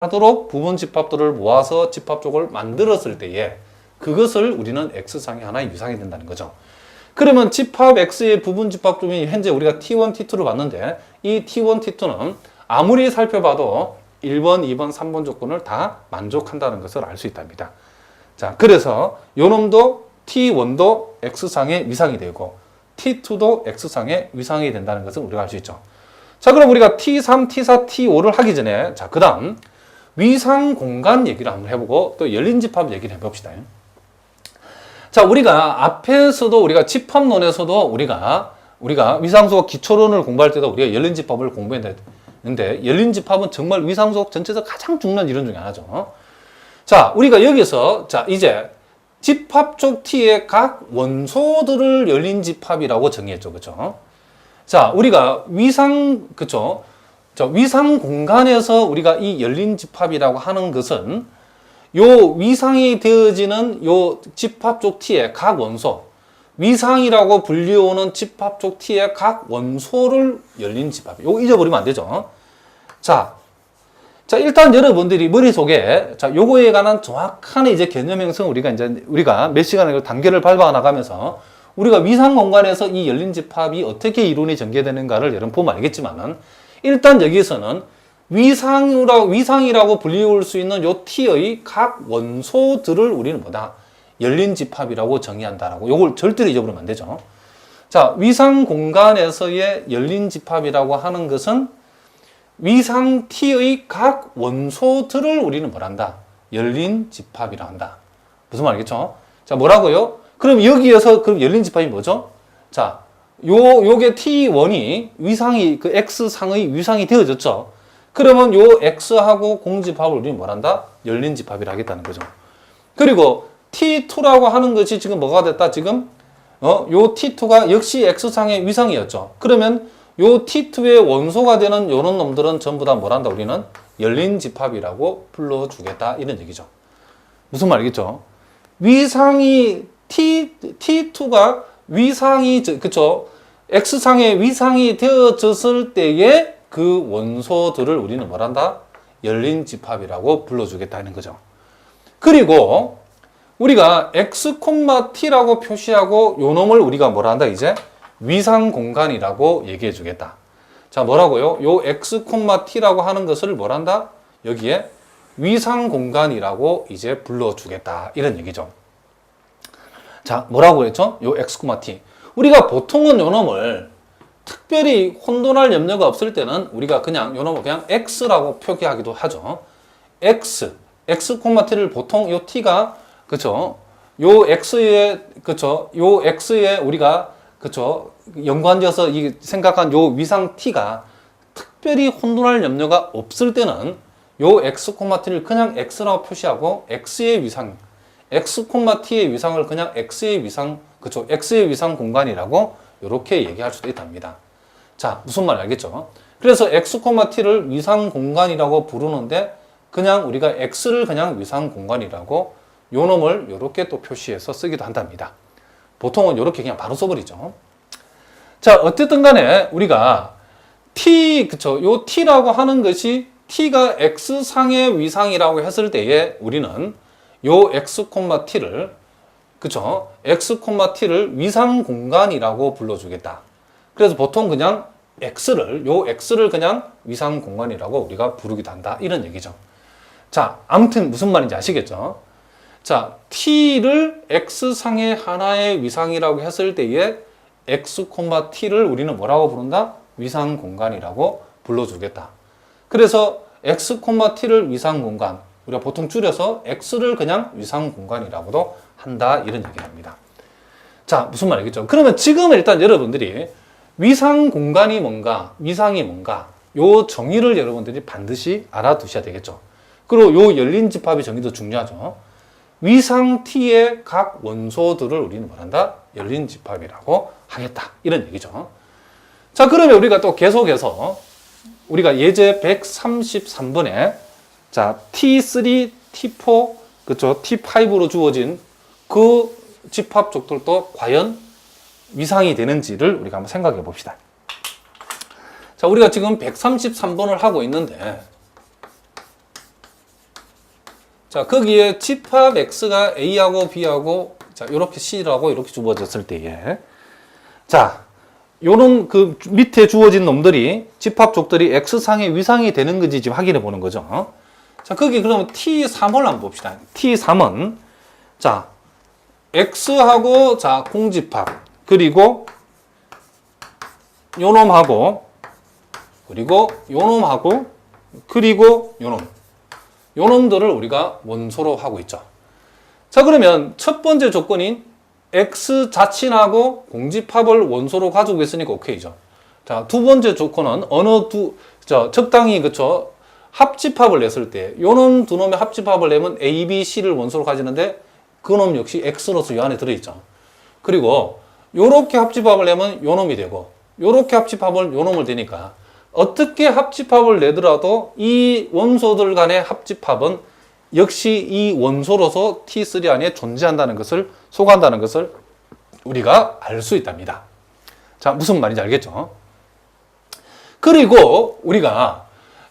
하도록 부분 집합들을 모아서 집합쪽을 만들었을 때에 그것을 우리는 X상의 하나의 위상이 된다는 거죠. 그러면 집합 X의 부분 집합점이 현재 우리가 T1, T2를 봤는데 이 T1, T2는 아무리 살펴봐도 1번, 2번, 3번 조건을 다 만족한다는 것을 알 수 있답니다. 자, 그래서 요 놈도 T1도 X상의 위상이 되고 T2도 X상의 위상이 된다는 것을 우리가 알 수 있죠. 자, 그럼 우리가 T3, T4, T5를 하기 전에 자, 그 다음 위상 공간 얘기를 한번 해보고 또 열린 집합 얘기를 해봅시다. 자, 우리가 앞에서도 우리가 집합론에서도 우리가 위상수학 기초론을 공부할 때도 우리가 열린 집합을 공부했는데 열린 집합은 정말 위상수학 전체에서 가장 중요한 이론 중에 하나죠. 자, 우리가 여기서 자, 이제 집합 쪽 T의 각 원소들을 열린 집합이라고 정의했죠. 그죠? 자, 우리가 그쵸? 자, 위상 공간에서 우리가 이 열린 집합이라고 하는 것은 요 위상이 되어지는 요 집합 쪽 T의 각 원소, 위상이라고 불리우는 집합 쪽 T의 각 원소를 열린 집합. 요거 잊어버리면 안 되죠. 자, 일단 여러분들이 머릿속에 자, 요거에 관한 정확한 이제 개념 형성 우리가 몇 시간을 단계를 밟아 나가면서 우리가 위상 공간에서 이 열린 집합이 어떻게 이론이 전개되는가를 여러분 보면 알겠지만은 일단 여기서는 위상이라고 불리울 수 있는 요 T의 각 원소들을 우리는 뭐다? 열린 집합이라고 정의한다라고. 요걸 절대로 잊어버리면 안 되죠. 자, 위상 공간에서의 열린 집합이라고 하는 것은 위상 T의 각 원소들을 우리는 뭐란다? 열린 집합이라 한다. 무슨 말이겠죠? 자, 뭐라고요? 그럼 여기에서 그럼 열린 집합이 뭐죠? 자, 요게 T1이 위상이 그 X상의 위상이 되어졌죠. 그러면 요 X하고 공집합을 우리는 뭐란다? 열린 집합이라 하겠다는 거죠. 그리고 T2라고 하는 것이 지금 뭐가 됐다? 지금 요 T2가 역시 X상의 위상이었죠. 그러면 요 T2의 원소가 되는 요런 놈들은 전부 다 뭐란다? 우리는 열린 집합이라고 불러주겠다. 이런 얘기죠. 무슨 말이겠죠? 위상이 T2가 위상이 그쵸? X상의 위상이 되어졌을 때에 그 원소들을 우리는 뭐란다? 열린 집합이라고 불러주겠다는 거죠. 그리고 우리가 X, T라고 표시하고 요 놈을 우리가 뭐라 한다? 이제 위상 공간이라고 얘기해 주겠다. 자, 뭐라고요? 요 X, T라고 하는 것을 뭐라 한다? 여기에 위상 공간이라고 이제 불러주겠다. 이런 얘기죠. 자, 뭐라고 했죠? 요 X, T. 우리가 보통은 요 놈을 특별히 혼돈할 염려가 없을 때는 우리가 그냥 요 놈을 그냥 X라고 표기하기도 하죠. X, T를 보통 요 T가 그쵸? 요 X에 그쵸? 요 X에 우리가 그쵸? 연관지어서 생각한 요 위상 T가 특별히 혼돈할 염려가 없을 때는 요 X, T를 그냥 X라고 표시하고 X의 위상, X, T의 위상을 그냥 X의 위상, 그쵸? X의 위상 공간이라고 이렇게 얘기할 수도 있답니다. 자, 무슨 말 알겠죠? 그래서 X, T를 위상 공간이라고 부르는데 그냥 우리가 X를 그냥 위상 공간이라고 요 놈을 이렇게 또 표시해서 쓰기도 한답니다. 보통은 이렇게 그냥 바로 써버리죠. 자, 어쨌든 간에 우리가 그쵸? 요 T라고 하는 것이 T가 X상의 위상이라고 했을 때에 우리는 요 X, T를 그쵸? X, T를 위상 공간이라고 불러주겠다. 그래서 보통 그냥 요 X를 그냥 위상 공간이라고 우리가 부르기도 한다. 이런 얘기죠. 자, 아무튼 무슨 말인지 아시겠죠? 자, T를 X상의 하나의 위상이라고 했을 때에 X, T를 우리는 뭐라고 부른다? 위상 공간이라고 불러주겠다. 그래서 X, T를 위상 공간, 우리가 보통 줄여서 X를 그냥 위상 공간이라고도 한다. 이런 얘기를 합니다. 자, 무슨 말이겠죠? 그러면 지금 일단 여러분들이 위상 공간이 뭔가, 위상이 뭔가, 요 정의를 여러분들이 반드시 알아두셔야 되겠죠. 그리고 요 열린 집합의 정의도 중요하죠. 위상 T의 각 원소들을 우리는 뭐란다? 열린 집합이라고 하겠다. 이런 얘기죠. 자, 그러면 우리가 또 계속해서 우리가 예제 133번에 자, T3, T4, 그쵸? T5로 주어진 그 집합 쪽들도 과연 위상이 되는지를 우리가 한번 생각해 봅시다. 자, 우리가 지금 133번을 하고 있는데 자, 거기에 집합 X가 A하고 B하고, 자, 요렇게 C라고 이렇게 주어졌을 때에, 자, 요런 그 밑에 주어진 놈들이, 집합족들이 X상의 위상이 되는 건지 지금 확인해 보는 거죠. 자, 거기 그러면 T3을 한번 봅시다. T3은, 자, X하고, 자, 공집합, 그리고 요 놈하고, 그리고 요 놈하고, 그리고 요 놈. 요 놈들을 우리가 원소로 하고 있죠. 자, 그러면 첫 번째 조건인 X 자친하고 공집합을 원소로 가지고 있으니까 오케이죠. 자, 두 번째 조건은 적당히, 그쵸? 합집합을 냈을 때, 요 놈 두 놈의 합집합을 내면 A, B, C를 원소로 가지는데, 그 놈 역시 X로서 요 안에 들어있죠. 그리고, 요렇게 합집합을 내면 요 놈이 되고, 요렇게 합집합을 요 놈을 되니까, 어떻게 합집합을 내더라도 이 원소들 간의 합집합은 역시 이 원소로서 T3 안에 존재한다는 것을, 속한다는 것을 우리가 알 수 있답니다. 자, 무슨 말인지 알겠죠? 그리고 우리가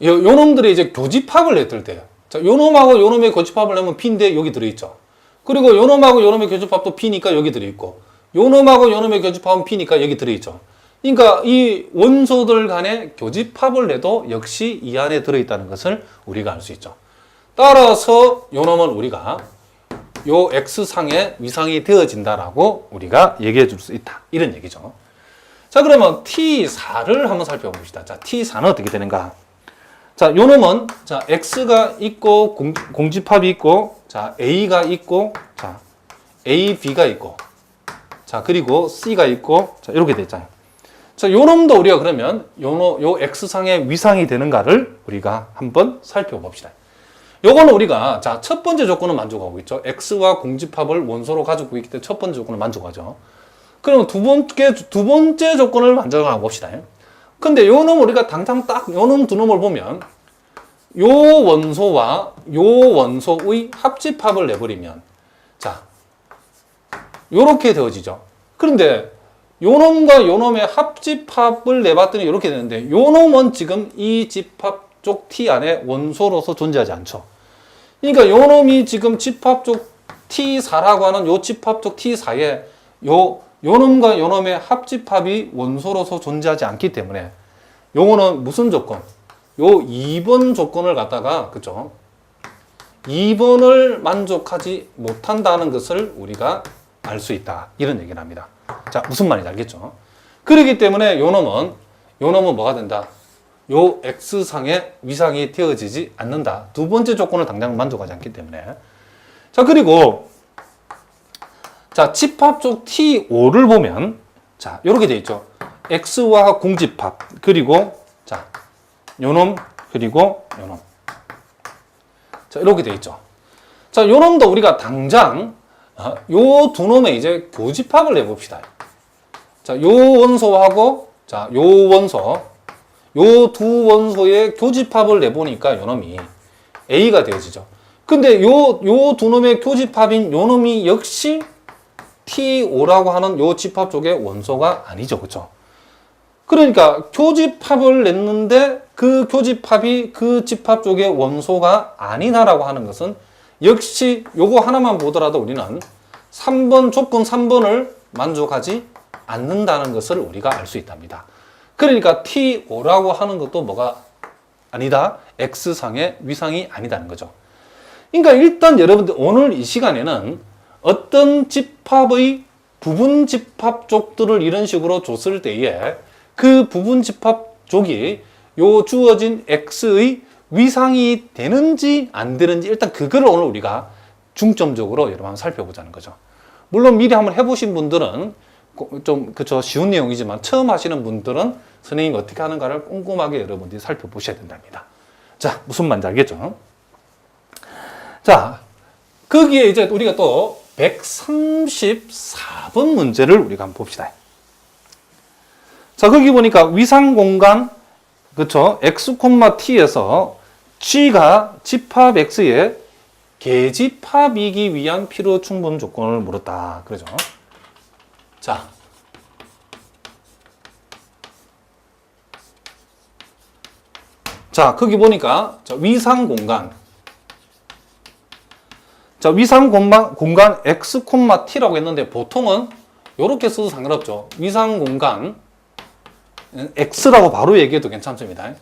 요 놈들이 이제 교집합을 냈을 때요. 자, 요 놈하고 요 놈의 교집합을 내면 B인데 여기 들어있죠. 그리고 요 놈하고 요 놈의 교집합도 B니까 여기 들어있고, 요 놈하고 요 놈의 교집합은 B니까 여기 들어있죠. 그러니까 이 원소들 간의 교집합을 내도 역시 이 안에 들어있다는 것을 우리가 알 수 있죠. 따라서 요 놈은 우리가 요 X상의 위상이 되어진다라고 우리가 얘기해 줄 수 있다. 이런 얘기죠. 자, 그러면 T4를 한번 살펴봅시다. 자, T4는 어떻게 되는가? 자, 요 놈은, 자, X가 있고, 공집합이 있고, 자, A가 있고, 자, A, B가 있고, 자, 그리고 C가 있고, 자, 이렇게 됐잖아요. 자, 요 놈도 우리가 그러면 요 X상의 위상이 되는가를 우리가 한번 살펴봅시다. 요거는 우리가, 자, 첫 번째 조건은 만족하고 있죠. X와 공집합을 원소로 가지고 있기 때문에 첫 번째 조건을 만족하죠. 그럼 두 번째 조건을 만족하고 봅시다. 근데 요 놈 우리가 당장 딱 요 놈 두 놈을 보면 요 원소와 요 원소의 합집합을 내버리면, 자, 요렇게 되어지죠. 그런데 요 놈과 요 놈의 합집합을 내봤더니 이렇게 되는데, 요 놈은 지금 이 집합 쪽 T 안에 원소로서 존재하지 않죠. 그러니까 요 놈이 지금 집합 쪽 T4라고 하는 요 집합 쪽 T4에 요 놈과 요 놈의 합집합이 원소로서 존재하지 않기 때문에 요거는 무슨 조건? 요 2번 조건을 갖다가, 그죠? 2번을 만족하지 못한다는 것을 우리가 알 수 있다. 이런 얘기를 합니다. 자, 무슨 말인지 알겠죠? 그렇기 때문에 요 놈은 뭐가 된다? 요 X상의 위상이 되어지지 않는다. 두 번째 조건을 당장 만족하지 않기 때문에. 자, 그리고, 자, 집합 쪽 T5를 보면, 자, 요렇게 돼 있죠. X와 공집합, 그리고, 자, 요 놈, 그리고 요 놈. 자, 이렇게 돼 있죠. 자, 요 놈도 우리가 당장, 요 두 놈의 이제 교집합을 내봅시다. 자, 요 원소하고, 자, 요 원소, 요 두 원소의 교집합을 내보니까 요 놈이 A가 되어지죠. 근데 요 두 놈의 교집합인 요 놈이 역시 T5라고 하는 요 집합 쪽의 원소가 아니죠. 그쵸? 그러니까 교집합을 냈는데 그 교집합이 그 집합 쪽의 원소가 아니다라고 하는 것은 역시 요거 하나만 보더라도 우리는 3번, 조건 3번을 만족하지 않는다는 것을 우리가 알 수 있답니다. 그러니까 T5라고 하는 것도 뭐가 아니다? X상의 위상이 아니다는 거죠. 그러니까 일단 여러분들 오늘 이 시간에는 어떤 집합의 부분 집합 쪽들을 이런 식으로 줬을 때에 그 부분 집합 쪽이 요 주어진 X의 위상이 되는지 안 되는지 일단 그거를 오늘 우리가 중점적으로 여러분 한번 살펴보자는 거죠. 물론 미리 한번 해보신 분들은 좀 그쵸 쉬운 내용이지만 처음 하시는 분들은 선생님이 어떻게 하는가를 꼼꼼하게 여러분들이 살펴보셔야 된답니다. 자, 무슨 말인지 알겠죠? 자, 거기에 이제 우리가 또 134번 문제를 우리가 한번 봅시다. 자, 거기 보니까 위상 공간, 그쵸? X, T에서 G가 집합 X의 계집합이기 위한 필요 충분 조건을 물었다. 그러죠? 자. 자, 거기 보니까 위상 공간. 자, 위상 공간 x, t라고 했는데 보통은 이렇게 써도 상관없죠. 위상 공간 x라고 바로 얘기해도 괜찮습니다.